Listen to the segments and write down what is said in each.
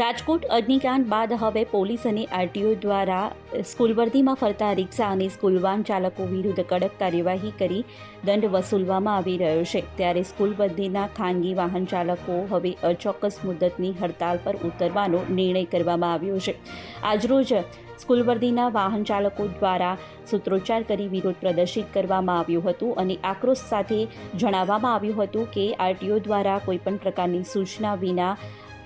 રાજકોટ અગ્નિકાંડ બાદ હવે પોલીસ અને આરટીઓ દ્વારા સ્કૂલ વર્દીમાં ફરતા રિક્ષા અને સ્કૂલ વાન ચાલકો વિરુદ્ધ કડક કાર્યવાહી કરી દંડ વસૂલવામાં આવી રહ્યો છે। ત્યારે સ્કૂલ વર્દીના ખાનગી વાહન ચાલકો હવે અચોક્કસ મુદ્દતની હડતાલ પર ઉતરવાનો નિર્ણય કરવામાં આવ્યો છે। આજરોજ સ્કૂલ વર્દીના વાહન ચાલકો દ્વારા સૂત્રોચ્ચાર કરી વિરોધ પ્રદર્શિત કરવામાં આવ્યું હતું અને આક્રોશ સાથે જણાવવામાં આવ્યું હતું કે આરટીઓ દ્વારા કોઈપણ પ્રકારની સૂચના વિના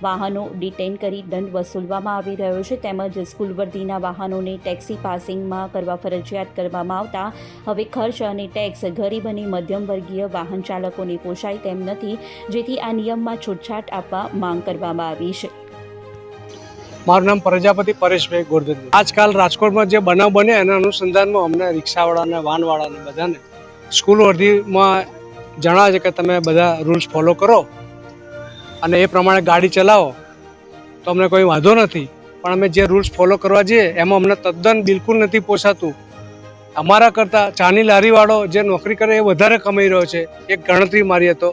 વાહનો ડિટેન કરી દંડ વસૂલવામાં આવી રહ્યો છે। તેમજ સ્કૂલ વર્દીના વાહનોને ટેક્સી પાસિંગમાં કરવા ફરજિયાત કરવામાં આવતા હવે ખર્ચ અને ટેક્સ ગરીબ અને મધ્યમ વર્ગીય વાહન ચાલકોને પોષાય તેમ નથી, જેથી આ નિયમમાં છૂટછાટ આપવા માંગ કરવામાં આવી છે। મારું નામ પ્રજાપતિ પરેશભાઈ ગોરધન। આજકાલ રાજકોટમાં જે બનાવ બને એના અનુસંધાનમાં અમને રિક્ષાવાળાને વાનવાળાને બધાને સ્કૂલ વર્દીમાં જણાવે છે કે તમે બધા રૂલ્સ ફોલો કરો અને એ પ્રમાણે ગાડી ચલાવો તો અમને કોઈ વાંધો નથી, પણ અમે જે રૂલ્સ ફોલો કરવા જઈએ એમાં અમને તદ્દન બિલકુલ નથી પોસાતું। અમારા કરતાં ચાની લારીવાળો જે નોકરી કરે એ વધારે કમાઈ રહ્યો છે એક ગણતરી મારીએ તો,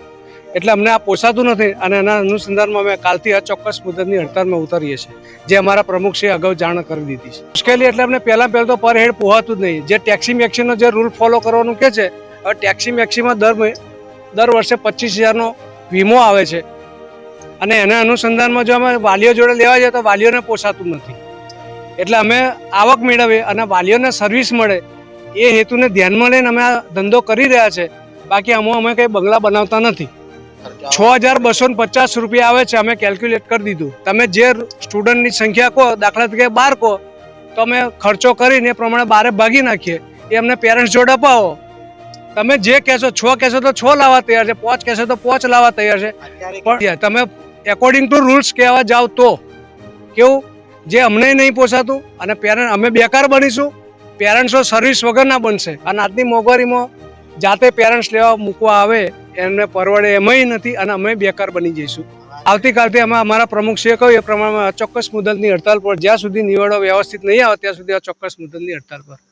એટલે અમને આ પોસાતું નથી અને એના અનુસંધાનમાં અમે કાલથી અચોક્કસ મુદ્દતની હડતાલમાં ઉતરીએ છીએ, જે અમારા પ્રમુખશ્રીએ અગાઉ જાણ કરી દીધી છે। મુશ્કેલી એટલે અમને પહેલાં તો પર હેડ પોહાતું જ નહીં। જે ટેક્સી મેક્સીનો જે રૂલ ફોલો કરવાનું કહે છે, હવે ટેક્સી મેક્સીમાં દર વર્ષે 25,000નો વીમો આવે છે અને એના અનુસંધાનમાં જો અમે વાલીઓ જોડે લેવા જઈએ તો વાલીઓને પોસાતું નથી, એટલે અમે આવક મેળવીએ અને વાલીઓને સર્વિસ મળે એ હેતુને ધ્યાનમાં લઈને અમે આ ધંધો કરી રહ્યા છે। બાકી અમે કંઈ બંગલા બનાવતા નથી। 6,250 રૂપિયા આવે છે, અમે કેલ્ક્યુલેટ કરી દીધું। તમે જે સ્ટુડન્ટની સંખ્યા કહો, દાખલા તરીકે 12 કહો તો અમે ખર્ચો કરીને એ પ્રમાણે 12 ભાગી નાખીએ, એ અમને પેરેન્ટ્સ જોડે અપાવો। તમે જે કહેશો 6 કહેશો તો 6 લાવવા તૈયાર છે, 5 કહેશો તો 5 લાવવા તૈયાર છે, પણ તમે એકોર્ડિંગ ટુ રૂલ્સ કહેવા જાઓ તો કેવું જે અમને નહીં પોસાતું અને અમે બેકાર બનીશું, પેરેન્ટ્સો સર્વિસ વગરના બનશે અને આજની મોંઘવારીમાં જાતે પેરેન્ટ્સ લેવા મૂકવા આવે એમને પરવડે એમાંય નથી અને અમે બેકાર બની જઈશું। આવતીકાલથી અમે અમારા પ્રમુખશ્રીએ કહ્યું એ પ્રમાણે અચોક્કસ મુદ્દતની હડતાલ પર જ્યાં સુધી નિવેડો વ્યવસ્થિત નહીં આવે ત્યાં સુધી અચોક્કસ મુદ્દતની હડતાલ પર